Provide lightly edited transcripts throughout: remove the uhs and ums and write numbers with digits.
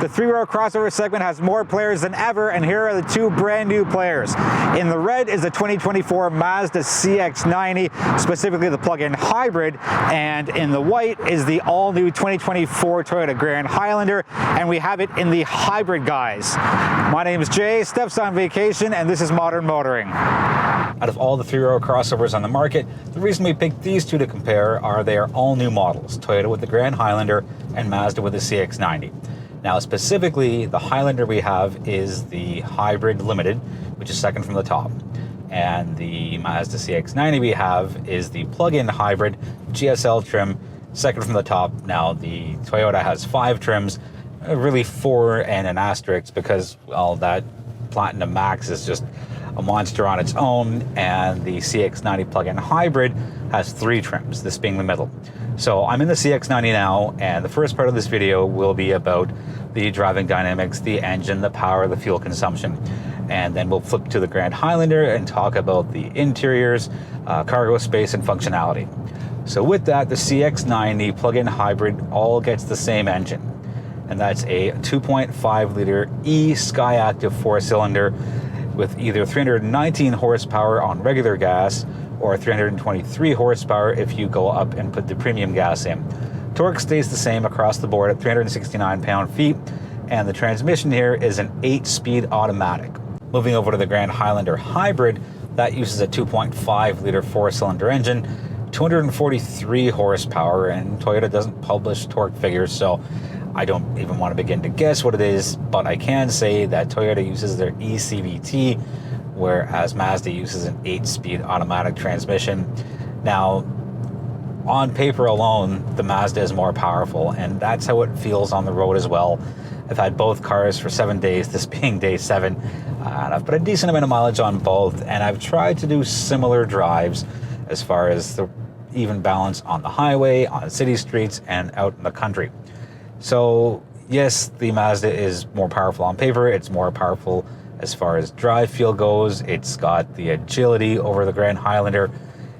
The three-row crossover segment has more players than ever, and here are the two brand new players. In the red is the 2024 Mazda CX-90, specifically the plug-in hybrid, and in the white is the all-new 2024 Toyota Grand Highlander, and we have it in the hybrid guise. My name is Jay, Steph's on vacation, and this is Modern Motoring. Out of all the three-row crossovers on the market, the reason we picked these two to compare are they are all new models, Toyota with the Grand Highlander and Mazda with the CX-90. Now specifically, the Highlander we have is the Hybrid Limited, which is second from the top. And the Mazda CX-90 we have is the plug-in hybrid GS-L trim, second from the top. Now the Toyota has 5 trims, really 4 and an asterisk because, well, that Platinum Max is just a monster on its own, and the CX-90 plug-in hybrid has 3 trims, this being the middle. So I'm in the CX-90 now, and the first part of this video will be about the driving dynamics, the engine, the power, the fuel consumption. And then we'll flip to the Grand Highlander and talk about the interiors, cargo space, and functionality. So with that, the CX-90 plug-in hybrid all gets the same engine. And that's a 2.5 liter e-Skyactiv 4-cylinder with either 319 horsepower on regular gas or 323 horsepower if you go up and put the premium gas in. Torque stays the same across the board at 369 pound-feet, and the transmission here is an 8-speed automatic. Moving over to the Grand Highlander Hybrid, that uses a 2.5 liter 4-cylinder engine, 243 horsepower, and Toyota doesn't publish torque figures, so I don't even want to begin to guess what it is, but I can say that Toyota uses their eCVT, whereas Mazda uses an 8-speed automatic transmission. Now, on paper alone, the Mazda is more powerful, and that's how it feels on the road as well. I've had both cars for 7 days, this being day 7, and I've put a decent amount of mileage on both, and I've tried to do similar drives as far as the even balance on the highway, on city streets, and out in the country. So yes, the Mazda is more powerful on paper, it's more powerful as far as drive feel goes, it's got the agility over the Grand Highlander,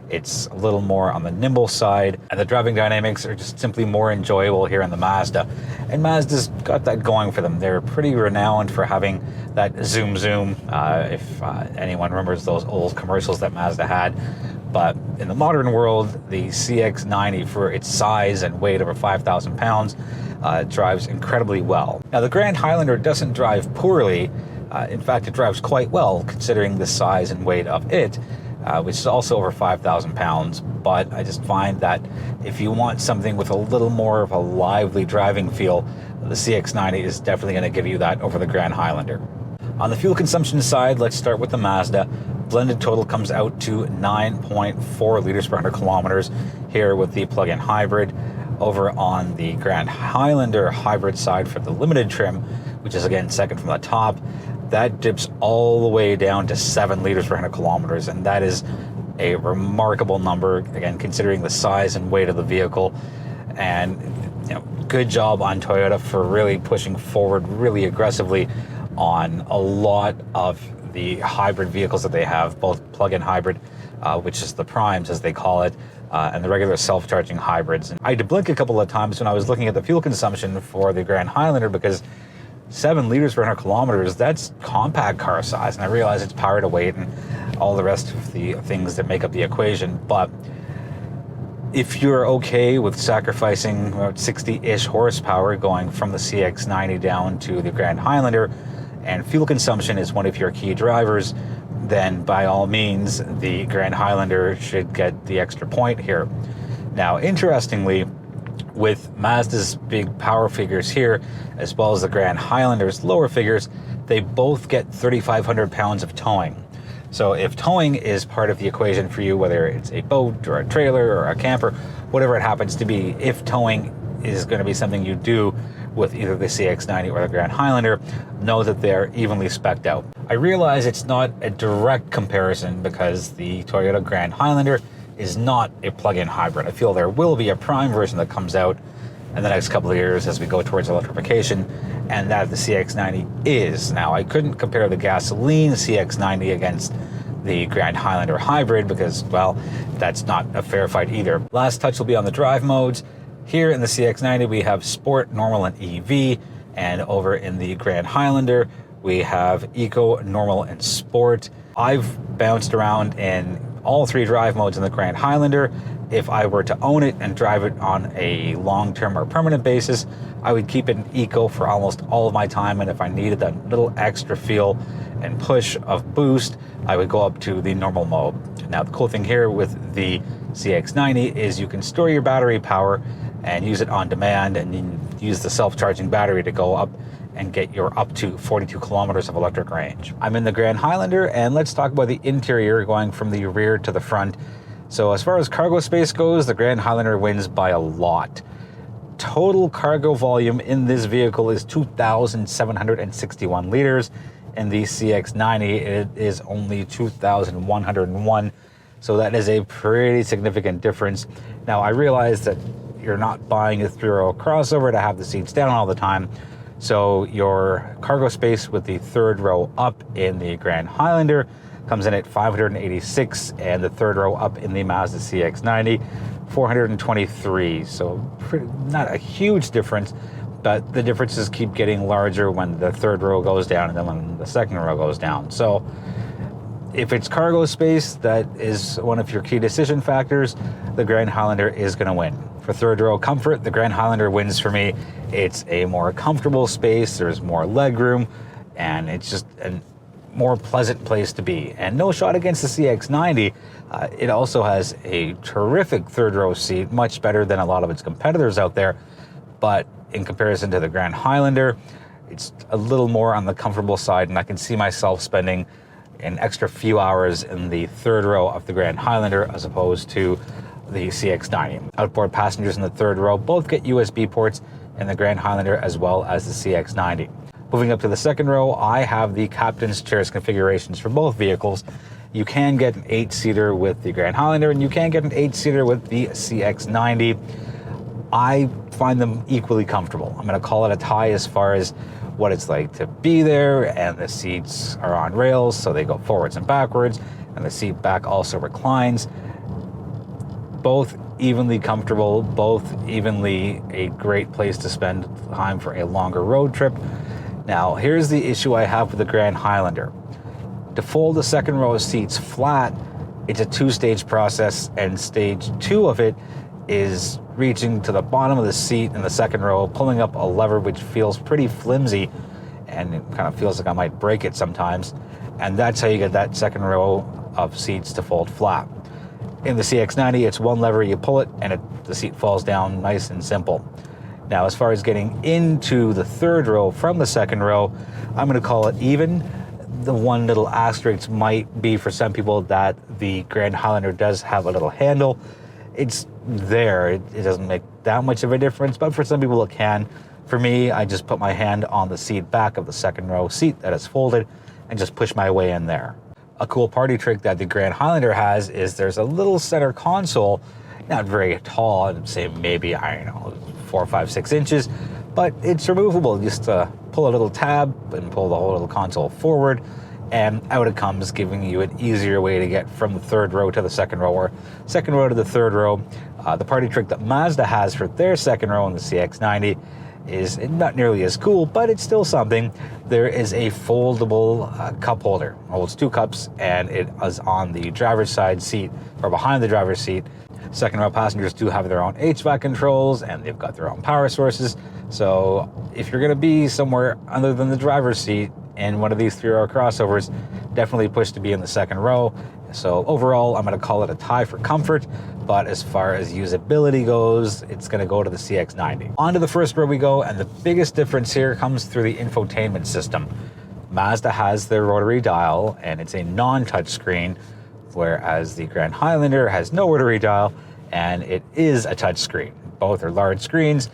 it's a little more on the nimble side, and the driving dynamics are just simply more enjoyable here in the Mazda. And Mazda's got that going for them. They're pretty renowned for having that zoom zoom, if anyone remembers those old commercials that Mazda had. But in the modern world, the CX-90, for its size and weight over 5,000 pounds, drives incredibly well. Now the Grand Highlander doesn't drive poorly. In fact, it drives quite well considering the size and weight of it, which is also over 5,000 pounds. But I just find that if you want something with a little more of a lively driving feel, the CX-90 is definitely going to give you that over the Grand Highlander. On the fuel consumption side, let's start with the Mazda. Blended total comes out to 9.4 liters per 100 kilometers here with the plug-in hybrid. Over on the Grand Highlander hybrid side for the limited trim, which is again second from the top, that dips all the way down to 7 liters per 100 kilometers, and that is a remarkable number, again, considering the size and weight of the vehicle. And good job on Toyota for really pushing forward really aggressively on a lot of the hybrid vehicles that they have, both plug-in hybrid, which is the primes as they call it, and the regular self-charging hybrids. And I had to blink a couple of times when I was looking at the fuel consumption for the Grand Highlander because 7 liters per 100 kilometers, that's compact car size, and I realize it's power to weight and all the rest of the things that make up the equation. But if you're okay with sacrificing about 60-ish horsepower going from the CX-90 down to the Grand Highlander, and fuel consumption is one of your key drivers, then by all means, the Grand Highlander should get the extra point here. Now, interestingly, with Mazda's big power figures here, as well as the Grand Highlander's lower figures, they both get 3,500 pounds of towing. So if towing is part of the equation for you, whether it's a boat or a trailer or a camper, whatever it happens to be, if towing is going to be something you do with either the CX-90 or the Grand Highlander, know that they're evenly spec'd out. I realize it's not a direct comparison because the Toyota Grand Highlander is not a plug-in hybrid. I feel there will be a prime version that comes out in the next couple of years as we go towards electrification, and that the CX-90 is. Now, I couldn't compare the gasoline CX-90 against the Grand Highlander hybrid because, well, that's not a fair fight either. Last touch will be on the drive modes. Here in the CX-90, we have Sport, Normal, and EV. And over in the Grand Highlander, we have Eco, Normal, and Sport. I've bounced around in all three drive modes in the Grand Highlander. If I were to own it and drive it on a long-term or permanent basis, I would keep it in Eco for almost all of my time, and if I needed that little extra feel and push of boost, I would go up to the normal mode. Now, the cool thing here with the CX-90 is you can store your battery power and use it on demand, and you use the self-charging battery to go up and get your up to 42 kilometers of electric range. I'm in the Grand Highlander, and let's talk about the interior going from the rear to the front. So as far as cargo space goes, the Grand Highlander wins by a lot. Total cargo volume in this vehicle is 2,761 liters. In the CX-90, it is only 2,101. So that is a pretty significant difference. Now, I realize that you're not buying a three-row crossover to have the seats down all the time. So your cargo space with the third row up in the Grand Highlander comes in at 586, and the third row up in the Mazda CX-90, 423. So not a huge difference, but the differences keep getting larger when the third row goes down and then when the second row goes down. So if it's cargo space that is one of your key decision factors, the Grand Highlander is going to win. For third row comfort, the Grand Highlander wins for me. It's a more comfortable space, there's more leg room, and it's just a more pleasant place to be. And no shot against the CX-90, it also has a terrific third row seat, much better than a lot of its competitors out there. But in comparison to the Grand Highlander, it's a little more on the comfortable side, and I can see myself spending an extra few hours in the third row of the Grand Highlander as opposed to the CX-90. Outboard passengers in the third row both get USB ports in the Grand Highlander as well as the CX-90. Moving up to the second row, I have the captain's chairs configurations for both vehicles. You can get an 8-seater with the Grand Highlander, and you can get an 8-seater with the CX-90. I find them equally comfortable. I'm going to call it a tie as far as what it's like to be there, and the seats are on rails, so they go forwards and backwards, and the seat back also reclines. Both evenly comfortable, both evenly a great place to spend time for a longer road trip. Now, here's the issue I have with the Grand Highlander. To fold the second row of seats flat, it's a two-stage process, and stage 2 of it is reaching to the bottom of the seat in the second row, pulling up a lever which feels pretty flimsy, and it kind of feels like I might break it sometimes. And that's how you get that second row of seats to fold flat. In the CX-90, it's one lever, you pull it, and the seat falls down nice and simple. Now, as far as getting into the third row from the second row, I'm going to call it even. The one little asterisk might be for some people that the Grand Highlander does have a little handle. It's there. It doesn't make that much of a difference, but for some people it can. For me, I just put my hand on the seat back of the second row seat that is folded and just push my way in there. A cool party trick that the Grand Highlander has is there's a little center console, not very tall, I'd say maybe, 4, 5, 6 inches, but it's removable. Just pull a little tab and pull the whole little console forward, and out it comes, giving you an easier way to get from the third row to the second row, or second row to the third row. The party trick that Mazda has for their second row in the CX-90 is not nearly as cool, but it's still something. There is a foldable cup holder. Holds 2 cups, and it is on the driver's side seat, or behind the driver's seat. Second row passengers do have their own HVAC controls, and they've got their own power sources. So if you're going to be somewhere other than the driver's seat in one of these 3-row crossovers, definitely push to be in the second row. So overall, I'm going to call it a tie for comfort, but as far as usability goes, it's going to go to the CX-90. On to the first row we go, and the biggest difference here comes through the infotainment system. Mazda has their rotary dial, and it's a non-touch screen, whereas the Grand Highlander has no rotary dial, and it is a touch screen. Both are large screens,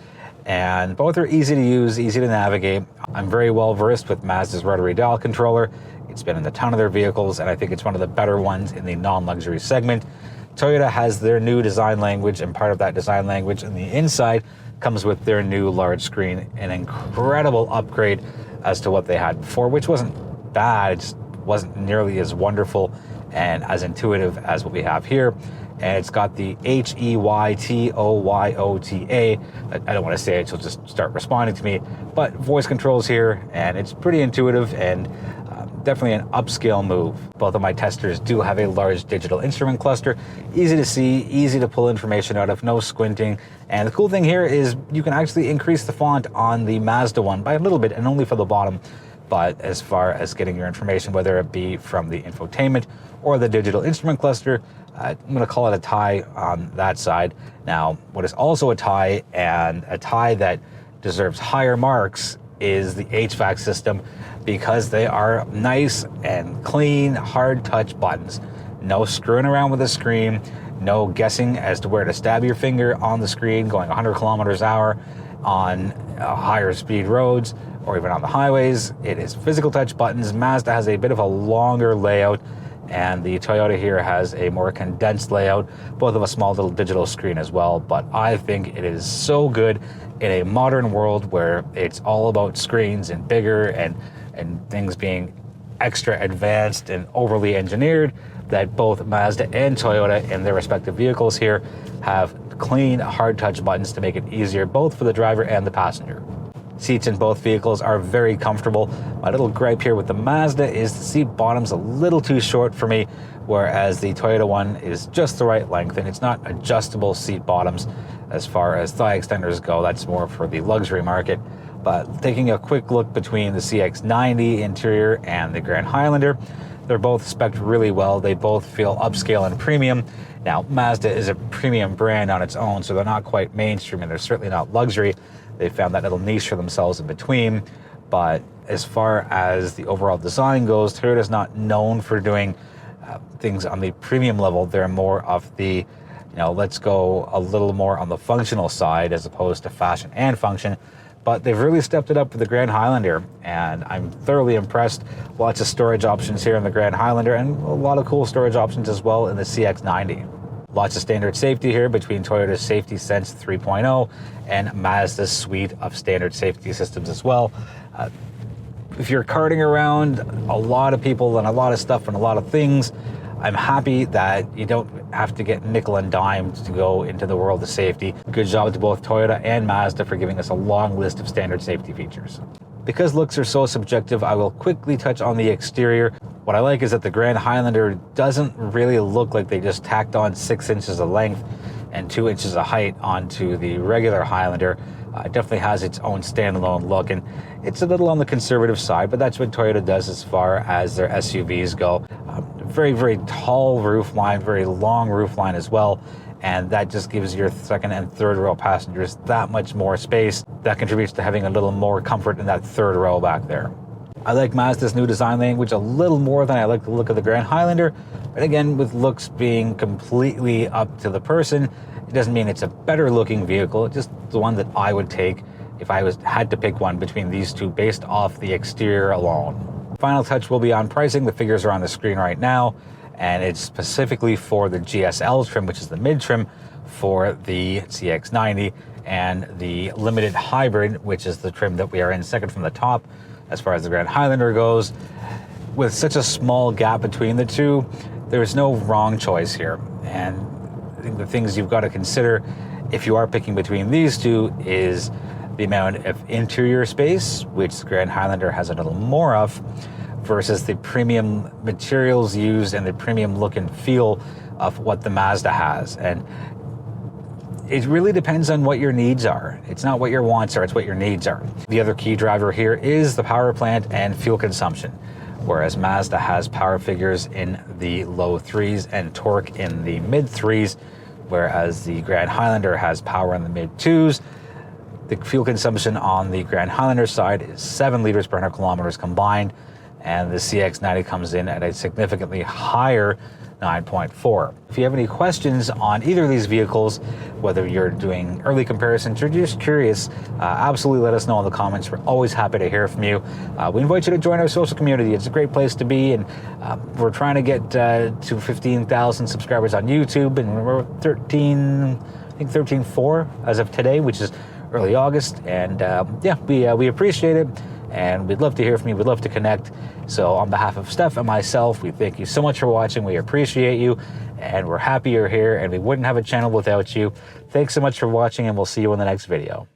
and both are easy to use, easy to navigate. I'm very well versed with Mazda's rotary dial controller. It's been in a ton of their vehicles, and I think it's one of the better ones in the non-luxury segment. Toyota has their new design language, and part of that design language on the inside comes with their new large screen, an incredible upgrade as to what they had before, which wasn't bad, it just wasn't nearly as wonderful and as intuitive as what we have here. and it's got the HEYTOYOTA. I don't want to say it, she'll just start responding to me, but voice controls here, and it's pretty intuitive and definitely an upscale move. Both of my testers do have a large digital instrument cluster, easy to see, easy to pull information out of, no squinting. And the cool thing here is you can actually increase the font on the Mazda one by a little bit, and only for the bottom. But as far as getting your information, whether it be from the infotainment or the digital instrument cluster, I'm going to call it a tie on that side. Now, what is also a tie, and a tie that deserves higher marks, is the HVAC system, because they are nice and clean, hard touch buttons. No screwing around with the screen, no guessing as to where to stab your finger on the screen going 100 kilometers an hour on higher speed roads or even on the highways. It is physical touch buttons. Mazda has a bit of a longer layout, and the Toyota here has a more condensed layout, both of a small little digital screen as well. But I think it is so good in a modern world where it's all about screens and bigger and things being extra advanced and overly engineered, that both Mazda and Toyota in their respective vehicles here have clean, hard touch buttons to make it easier both for the driver and the passenger. Seats in both vehicles are very comfortable. My little gripe here with the Mazda is the seat bottom's a little too short for me, whereas the Toyota one is just the right length, and it's not adjustable seat bottoms as far as thigh extenders go. That's more for the luxury market. But taking a quick look between the CX-90 interior and the Grand Highlander, they're both spec'd really well. They both feel upscale and premium. Now, Mazda is a premium brand on its own, so they're not quite mainstream, and they're certainly not luxury. They found that little niche for themselves in between. But as far as the overall design goes, Toyota's not known for doing things on the premium level. They're more of the, let's go a little more on the functional side as opposed to fashion and function. But they've really stepped it up with the Grand Highlander, and I'm thoroughly impressed. Lots of storage options here in the Grand Highlander, and a lot of cool storage options as well in the CX-90. Lots of standard safety here between Toyota's Safety Sense 3.0 and Mazda's suite of standard safety systems as well. If you're carting around a lot of people and a lot of stuff and a lot of things, I'm happy that you don't have to get nickel and dimed to go into the world of safety. Good job to both Toyota and Mazda for giving us a long list of standard safety features. Because looks are so subjective, I will quickly touch on the exterior. What I like is that the Grand Highlander doesn't really look like they just tacked on 6 inches of length and 2 inches of height onto the regular Highlander. It definitely has its own standalone look, and it's a little on the conservative side, but that's what Toyota does as far as their SUVs go. Very, very tall roofline, very long roofline as well, and that just gives your second and third row passengers that much more space. That contributes to having a little more comfort in that third row back there. I like Mazda's new design language a little more than I like the look of the Grand Highlander, but again, with looks being completely up to the person, it doesn't mean it's a better looking vehicle. It's just the one that I would take if I had to pick one between these two based off the exterior alone. Final touch will be on pricing. The figures are on the screen right now, and it's specifically for the GS-L trim, which is the mid trim for the CX-90, and the limited hybrid, which is the trim that we are in second from the top as far as the Grand Highlander goes. With such a small gap between the two, there is no wrong choice here. And I think the things you've got to consider if you are picking between these two is the amount of interior space, which the Grand Highlander has a little more of, versus the premium materials used and the premium look and feel of what the Mazda has. And it really depends on what your needs are. It's not what your wants are, it's what your needs are. The other key driver here is the power plant and fuel consumption. Whereas Mazda has power figures in the low 3s and torque in the mid 3s, whereas the Grand Highlander has power in the mid 2s. The fuel consumption on the Grand Highlander side is 7 liters per 100 kilometers combined, and the CX-90 comes in at a significantly higher 9.4. If you have any questions on either of these vehicles, whether you're doing early comparisons or just curious, absolutely let us know in the comments. We're always happy to hear from you. We invite you to join our social community. It's a great place to be, and we're trying to get to 15,000 subscribers on YouTube, and we're 13.4 as of today, which is early August. And yeah, we appreciate it. and we'd love to hear from you. We'd love to connect. So on behalf of Steph and myself, we thank you so much for watching. We appreciate you, and we're happy you're here, and we wouldn't have a channel without you. Thanks so much for watching, and we'll see you in the next video.